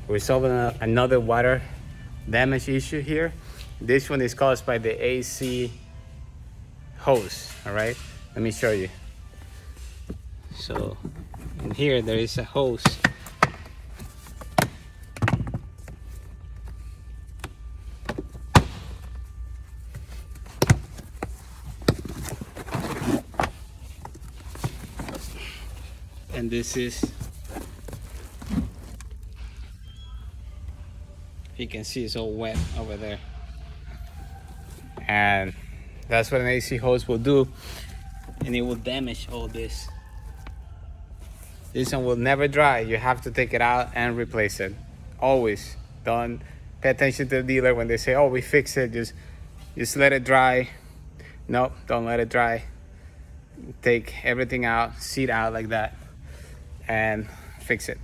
We're solving another water damage issue here. This one is caused by the AC hose. All right, let me show you. So in here there is a hose. And this is, you can see it's all wet over there. And that's what an AC hose will do, and it will damage all this. This one will never dry. You have to take it out and replace it. Always. Don't pay attention to the dealer when they say, oh, we fix it, just let it dry. No, don't let it dry. Take everything out, seat out like that, and fix it.